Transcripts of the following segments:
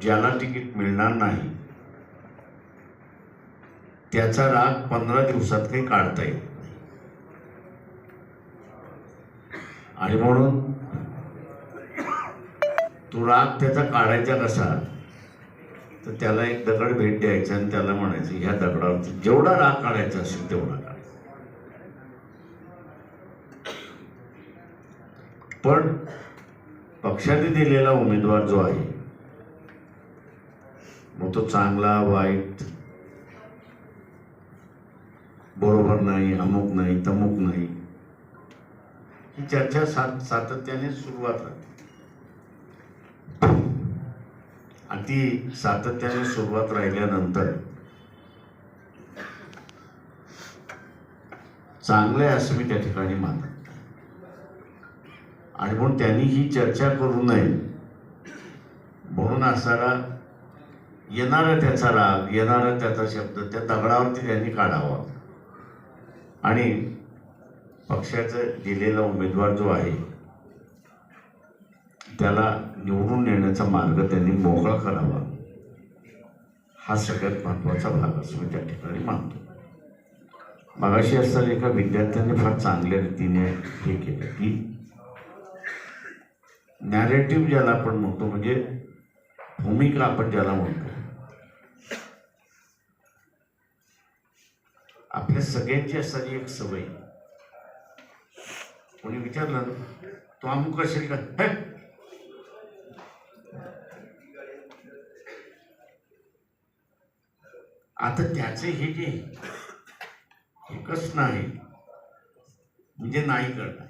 ज्याला तिकीट मिळणार नाही त्याचा राग 15 दिवसात काही काढता येईल. आणि म्हणून तो राग त्याचा काढायचा कसा, तर त्याला एक दगड भेट द्यायचा आणि त्याला म्हणायचं ह्या दगडावरती जेवढा राग काढायचा असेल तेवढा काढ. पण पक्षाने दिलेला उमेदवार जो आहे मग तो चांगला वाईट, बरोबर नाही, अमुक नाही, तमुक नाही, ही चर्चा सातत्याने सुरुवात राहते. आणि ती सातत्याने सुरुवात राहिल्यानंतर चांगले असं मी त्या ठिकाणी मानतो. आणि म्हणून त्यांनी ही चर्चा करू नये म्हणून असारा येणारा त्याचा राग, येणारा त्याचा शब्द त्या दगडावरती त्यांनी काढावा आणि पक्षाचं दिलेला उमेदवार जो आहे त्याला निवडून नेण्याचा मार्ग त्यांनी मोकळा करावा. हा सगळ्यात महत्त्वाचा भाग असं मी त्या ठिकाणी मानतो. मगाशी असताना एका विद्यार्थ्याने फार चांगल्या रीतीने हे केलं की नॅरेटिव्ह ज्याला आपण म्हणतो, म्हणजे भूमिका आपण ज्याला म्हणतो, आपल्या सगळ्यांची असणारी एक सवय. कोणी विचारलं तो अमुक असेल का, आता त्याचे हे जे एकच नाही म्हणजे नाही करणार.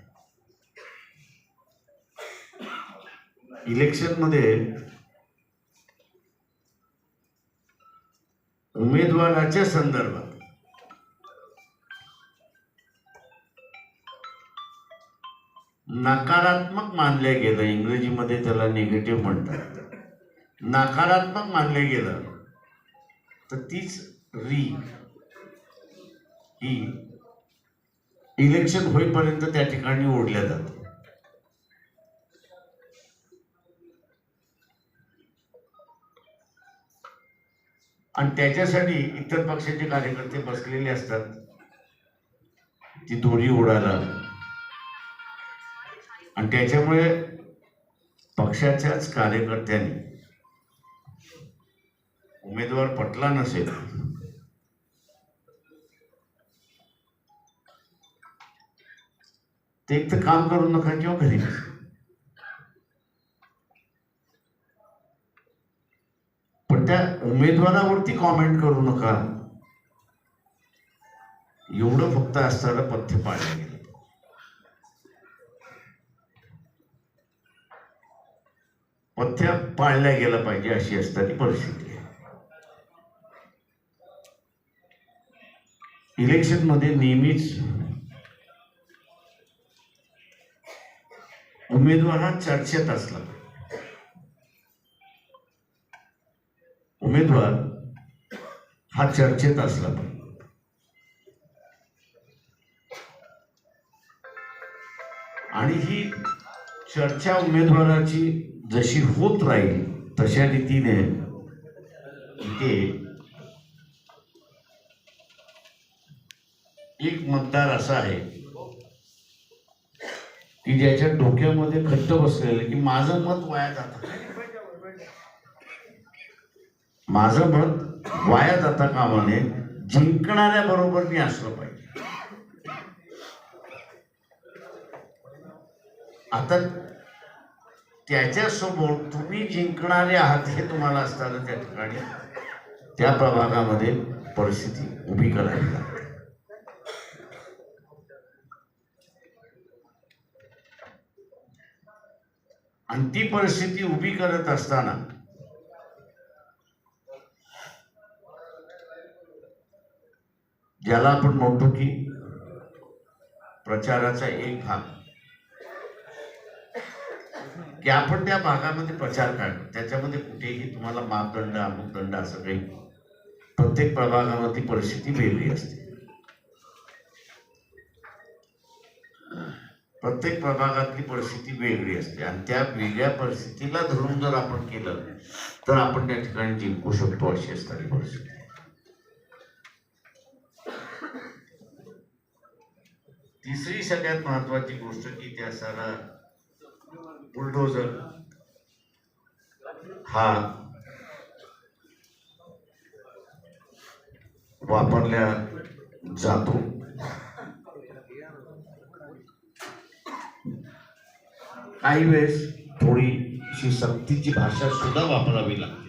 इलेक्शनमध्ये उमेदवाराच्या संदर्भात नकारात्मक मानलं गेलं, इंग्रजीमध्ये त्याला निगेटिव्ह म्हणतात, नकारात्मक मानलं गेलं तर तीच ही इलेक्शन होईपर्यंत त्या ठिकाणी ओढल्या जातात. आणि त्याच्यासाठी इतर पक्षाचे कार्यकर्ते बसलेले असतात ती दोरी ओढायला. आणि त्याच्यामुळे पक्षाच्याच कार्यकर्त्यांनी उमेदवार पटला नसेल ते एक तर काम करू नका किंवा घरी बसा. पण त्या उमेदवारावरती कॉमेंट करू नका एवढं फक्त असताना पथ्य पाळलं गेलं. पथ्य पाळल्या गेलं पाहिजे अशी असणारी परिस्थिती आहे. इलेक्शन मध्ये नेहमीच उमेदवार हा चर्चेत असला, उमेदवार हा चर्चेत असला पाहिजे. आणि ही चर्चा उमेदवाराची जशी होत राहील तशा रीतीने इथे एक मतदार असा आहे की ज्याच्या डोक्यामध्ये खट्ट बसलेलं की माझं मत वाया जातं, माझं मत वाया जाता कामा नये, जिंकणाऱ्या बरोबर मी असलं पाहिजे. आता त्याच्यासमोर तुम्ही जिंकणारे आहात हे तुम्हाला असताना त्या ठिकाणी त्या प्रभागामध्ये परिस्थिती उभी करावी लागते. आणि ती परिस्थिती उभी करत असताना ज्याला आपण म्हणतो की प्रचाराचा एक भाग की आपण त्या भागामध्ये प्रचार काढतो, त्याच्यामध्ये कुठेही तुम्हाला मापदंड अमुकदंड असं काही, प्रत्येक प्रभागामध्ये परिस्थिती वेगळी असते. प्रत्येक प्रभागातली परिस्थिती वेगळी असते आणि त्या वेगळ्या परिस्थितीला धरून जर आपण केलं तर आपण त्या ठिकाणी जिंकू शकतो अशी असणारी परिस्थिती. तिसरी सगळ्यात महत्वाची गोष्ट की त्या सारा बुलडोजर हा वापरल्या जातो. काही वेळेस थोडीशी सक्तीची भाषा सुद्धा वापरावी लागते.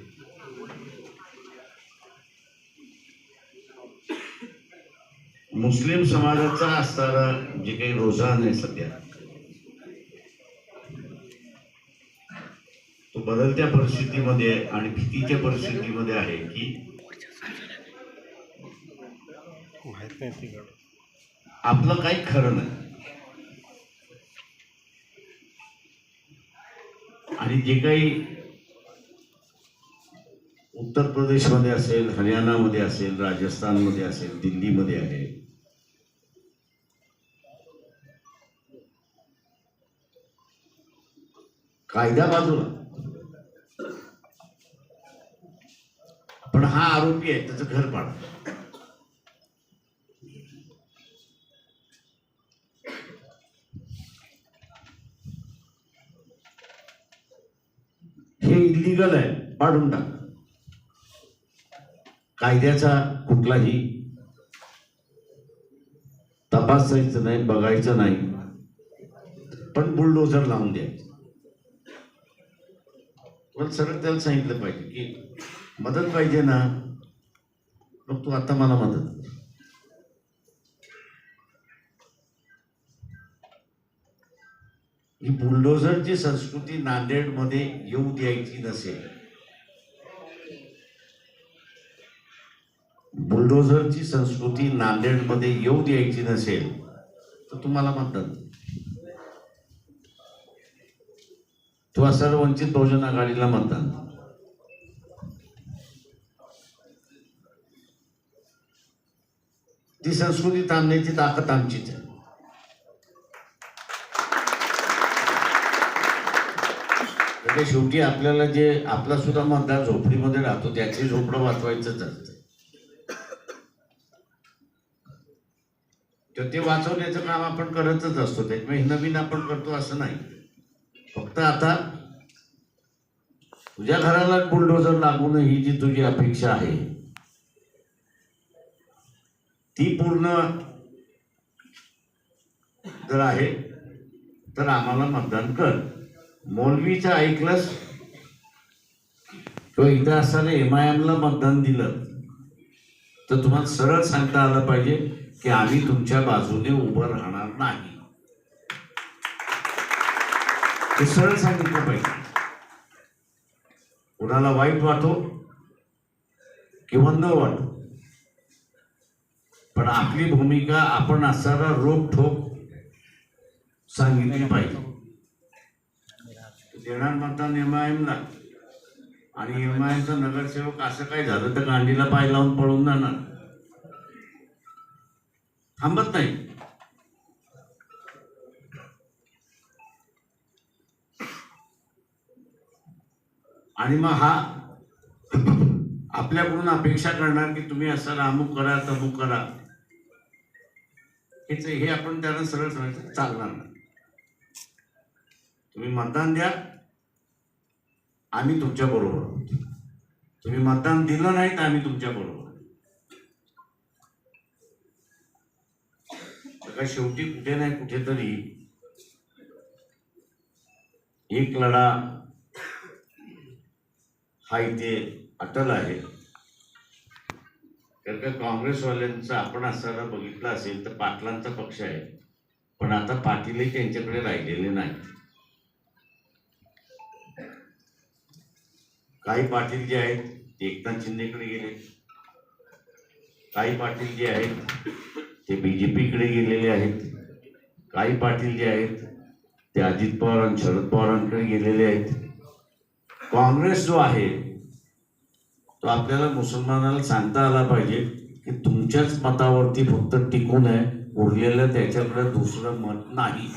मुस्लिम समाजाचा असणारा जे काही रुझान आहे सध्या तो बदलत्या परिस्थितीमध्ये आणि भीतीच्या परिस्थितीमध्ये आहे की आपलं काही खरं नाही आणि जे काही उत्तर प्रदेशमध्ये असेल, हरियाणामध्ये असेल, राजस्थानमध्ये असेल, दिल्लीमध्ये आहे, कायदा बाजूला पण हा आरोपी आहे त्याचं घर पाडतं. हे इलिगल आहे, पाडून टाक. कायद्याचा कुठलाही तपासायचं नाही, बघायचं नाही, पण बुलडोझर लावून द्यायचं. पण सरळ त्याला सांगितलं पाहिजे की मदत पाहिजे ना, मग तू आता मला मदत. ही बुलडोझरची संस्कृती नांदेडमध्ये येऊ द्यायची नसेल, बुलडोझरची संस्कृती नांदेडमध्ये येऊ द्यायची नसेल तर तुम्हाला मतदान. तू असं वंचित बहुजन आघाडीला मतदान. ती संस्कृती थांबण्याची ताकद आमचीच आहे. शेवटी आपल्याला जे आपला सुद्धा मतदार झोपडीमध्ये राहतो त्याचे झोपडं वाचवायचंच असतं. तर ते वाचवण्याचं काम आपण करतच असतो. त्याच्यामुळे नवीन आपण करतो असं नाही. फक्त आता तुझ्या घराला बुलडोझर लागू नये ही जी तुझी अपेक्षा आहे ती पूर्ण जर आहे तर आम्हाला मतदान कर. मौलवीचं ऐकलंस किंवा इथं असताना MIM ला मतदान दिलं तर तुम्हाला सरळ सांगता आलं पाहिजे की आम्ही तुमच्या बाजूने उभं राहणार नाही. ते सरळ सांगितलं पाहिजे. कुणाला वाईट वाटो किंवा न वाटो, पण आपली भूमिका आपण असणारा रोखठोक सांगितली पाहिजे. देणार मतदान MIM ला आणि MIM चा नगरसेवक असं काय झालं तर गांडीला पाय लावून पळून जाणार, थांबत नाही. आणि मग हा आपल्याकडून अपेक्षा करणार की तुम्ही असं अमुक करा तमुक करा, हे आपण त्यांना सरळ सांगायचं चालणार नाही. तुम्ही मतदान द्या, आम्ही तुमच्या बरोबर आहोत. तुम्ही मतदान दिलं नाही तर आम्ही तुमच्या बरोबर. शेवटी कुठे नाही कुठेतरी एक लढा हा इथे अटल आहे. कारण का काँग्रेसवाल्यांचा आपण असताना बघितलं असेल तर पाटलांचा पक्ष आहे, पण आता पाटीलही त्यांच्याकडे राहिलेले नाही. काही पाटील जे आहेत ते एकनाथ शिंदेकडे गेले, काही पाटील जे आहेत ते BJPकडे गेलेले आहेत, काही पाटील जे आहेत ते अजित पवार आणि शरद पवारांकडे गेलेले आहेत. काँग्रेस जो आहे तो आपल्याला मुसलमानाला सांगता आला पाहिजे की तुमच्याच मतावरती फक्त टिकून आहे, उरलेलं त्याच्याकडे दुसरं मत नाही.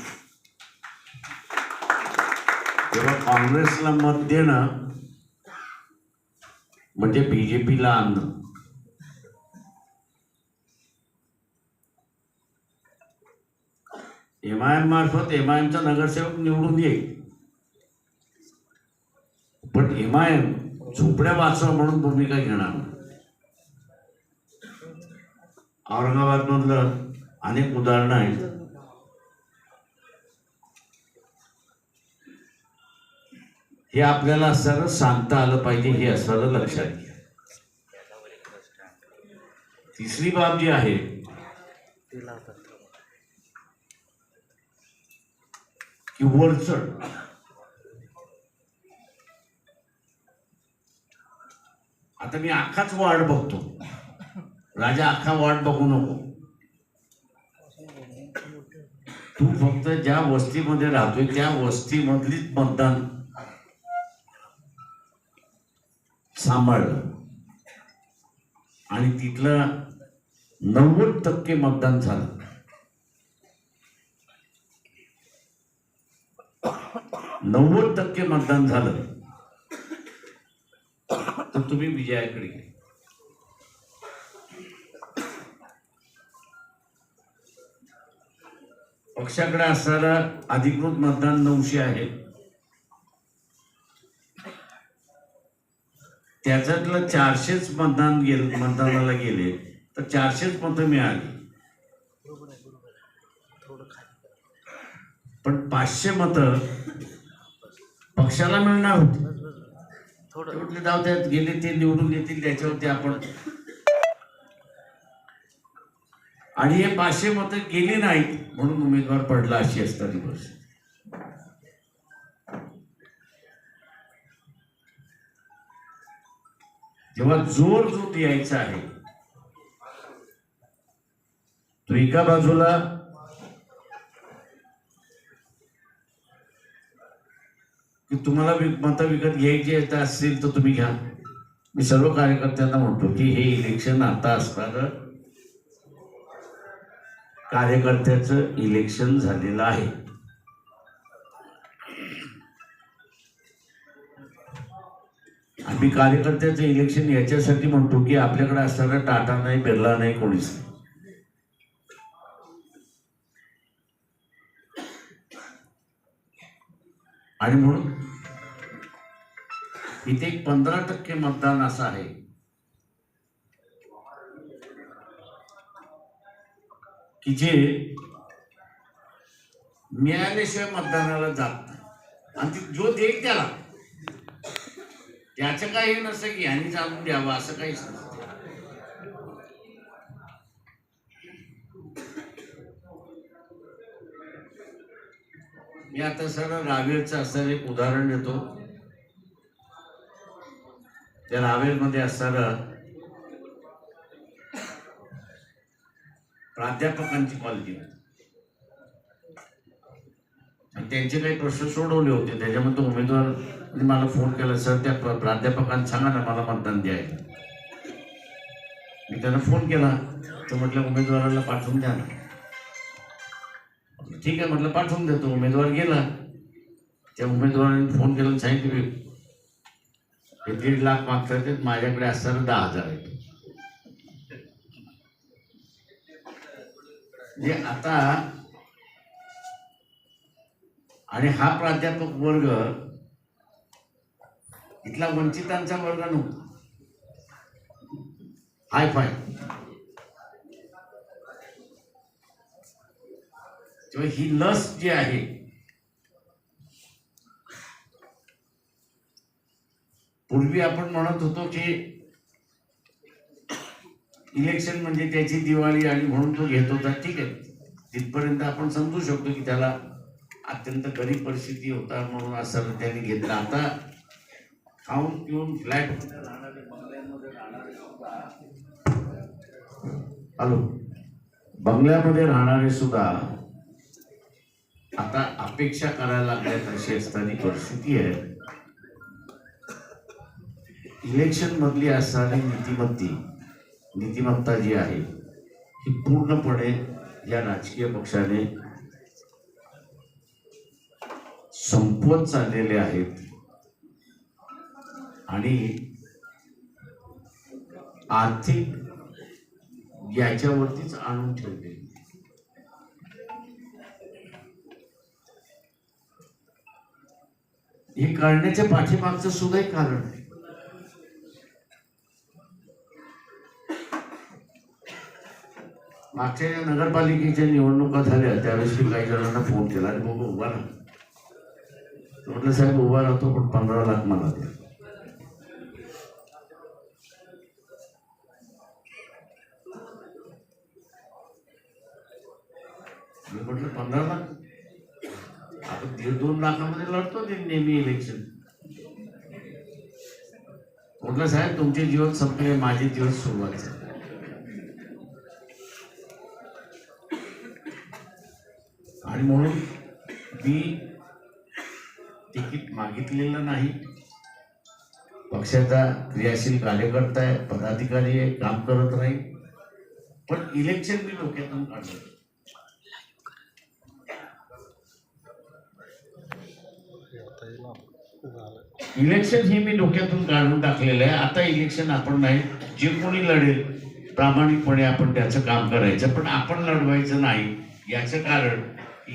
तेव्हा काँग्रेसला मत देणं म्हणजे बीजेपीला आणणं. MIM मार्फत MIM चा नगरसेवक निवडून येईल, पण MIM झोपड्या वाचवा म्हणून भूमिका घेणार नाही. औरंगाबाद मधलं अनेक उदाहरणं आहेत. हे आपल्याला सरळ सांगता आलं पाहिजे, हे असं लक्षात घ्या. तिसरी बाब जी आहे की वरचढ. आता मी अख्खाच वार्ड बघतो, राजा अख्खा वार्ड बघू नको. तू फक्त ज्या वस्तीमध्ये राहतोय त्या वस्तीमधलीच मतदान सांभाळलं आणि तिथलं 90% मतदान झालं. 90% मतदान झालं तर तुम्ही विजयाकडे गेले. पक्षाकडे असणारं अधिकृत मतदान 900 आहे. त्याच्यातलं 400च मतदानाला गेले तर 400च मतं मिळाली. पण 500 मतं पक्षाला मिळणार होती. थोडे जाऊ त्यात गेले, ते निवडून येतील त्याच्यावरती आपण. आणि हे 500 मतं गेली नाहीत म्हणून उमेदवार पडला, अशी असणारी परिस्थिती. जेव्हा जोर जो द्यायचा आहे तो एका बाजूला की तुम्हाला मतं विकत घ्यायची असतील तर तुम्ही घ्या. मी सर्व कार्यकर्त्यांना म्हणतो की हे इलेक्शन आता असणारं कार्यकर्त्याचं इलेक्शन झालेलं आहे. आम्ही कार्यकर्त्याचं इलेक्शन याच्यासाठी म्हणतो की आपल्याकडे असणारा टाटा नाही, बिर्ला नाही, कोणीच नाही. आणि म्हणून इथे 15% मतदान असं आहे की जे मिळाल्याशिवाय मतदानाला जात नाही. आणि जो देईल त्याला त्याचं काही नसतं की यांनी जाणून द्यावं असं काहीच नसतं. मी आता सर रावेरचं असणारं एक उदाहरण देतो. त्या रावेरमध्ये असणारं प्राध्यापकांची कॉलनी होती आणि त्यांचे काही प्रश्न सोडवले होते. त्याच्यामध्ये उमेदवार मला फोन केला, सर त्या प्राध्यापकांना सांगा ना मला मतदान द्यायला. मी त्यांना फोन केला तर म्हटलं उमेदवाराला पाठवून द्या ना. ठीक आहे म्हटलं पाठवून देतो. उमेदवार गेला, त्या उमेदवाराने फोन केला, सांगितलं हे 1.5 लाख मागतात, माझ्याकडे असताना 10,000 आहे. म्हणजे आता आणि हा प्राध्यापक वर्ग इथला वंचितांचा वर्ग नव्हता, हाय फाय. तेव्हा ही लस जी आहे पूर्वी आपण म्हणत होतो की इलेक्शन म्हणजे त्याची दिवाळी आणि म्हणून तो घेत होता. ठीक आहे, तिथपर्यंत आपण समजू शकतो की त्याला अत्यंत गरीब परिस्थिती होता म्हणून असं त्यांनी घेतलं. आता खाऊन पिऊन फ्लॅट राहणारे, बंगल्यांमध्ये राहणारे सुद्धा, हॅलो, बंगल्यामध्ये राहणारे सुद्धा आता अपेक्षा करायला लागल्यात अशी असणारी परिस्थिती आहे. इलेक्शन मधली असणारी नीतिमत्ता जी आहे ही पूर्णपणे या राजकीय पक्षाने संपवत चाललेले आहेत आणि आर्थिक याच्यावरतीच आणून ठेवले. हे करण्याच्या पाठीमागचं सुद्धा एक कारण आहे. मागच्या ज्या नगरपालिकेच्या निवडणुका झाल्या त्यावेळेस मी काही जणांना फोन केला आणि बघू उभा राहा. म्हटलं साहेब उभा राहतो पण 15 लाख मला द्या. मी म्हटलं 15 लाख आपण 1.5-2 लाखामध्ये लढतो नेहमी इलेक्शन. म्हटलं साहेब तुमचे जीवन संपले, माझे दिवस सुरुवात झाले. आणि म्हणून मी तिकीट मागितलेलं नाही. पक्षाचा क्रियाशील कार्यकर्ता आहे, पदाधिकारी आहे, काम करत नाही, पण इलेक्शन मी डोक्यातून काढलं. इलेक्शन हे मी डोक्यातून काढून टाकलेलं आहे. आता इलेक्शन आपण नाही, जे कोणी लढेल प्रामाणिकपणे आपण त्याचं काम करायचं, पण आपण लढवायचं नाही. याचं कारण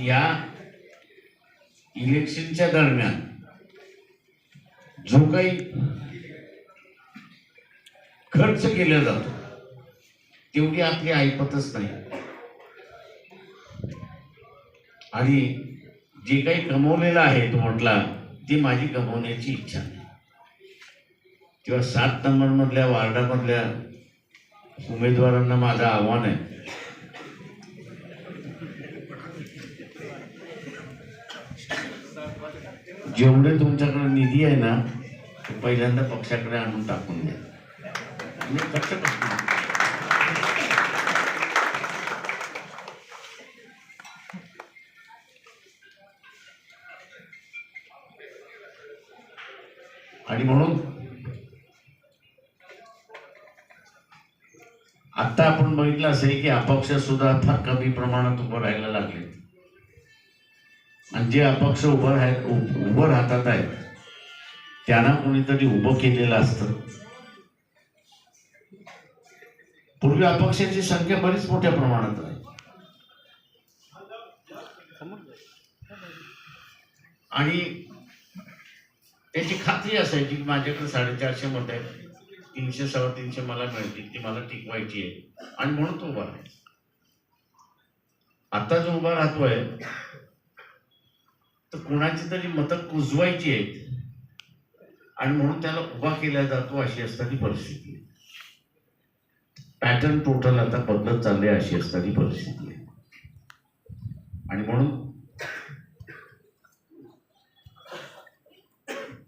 या इलेक्शनच्या दरम्यान जो काही खर्च केला जातो तेवढी आपली ऐपतच नाही, आणि जे काही कमवलेलं आहे तो म्हटला ती माझी कमवण्याची इच्छा नाही. किंवा 7 नंबर मधल्या वार्डामधल्या उमेदवारांना माझं आव्हान आहे, जेवढे तुमच्याकडे निधी आहे ना तो पहिल्यांदा पक्षाकडे आणून टाकून द्या. आणि म्हणून आता आपण बघितलं असेल की अपक्ष सुद्धा फार कमी प्रमाणात उभं राहायला लागले, आणि जे अपक्ष उभं राहतात आहेत त्यांना कोणीतरी उभं केलेलं असतं. पूर्वी अपक्षाची संख्या बरीच मोठ्या प्रमाणात आहे, आणि त्याची खात्री असायची की माझ्याकडे 450 मत आहेत, 300-350 मला मिळतील, ती मला टिकवायची आहे, आणि म्हणून तो उभा राहायचा. आता जो उभा राहतोय तर कुणाची तरी मतं कुजवायची आहेत, आणि म्हणून त्याला उभा केला जातो, अशी असताना परिस्थिती आहे. पॅटर्न टोटल आता बदलत चालले, अशी असताना परिस्थिती आहे. आणि म्हणून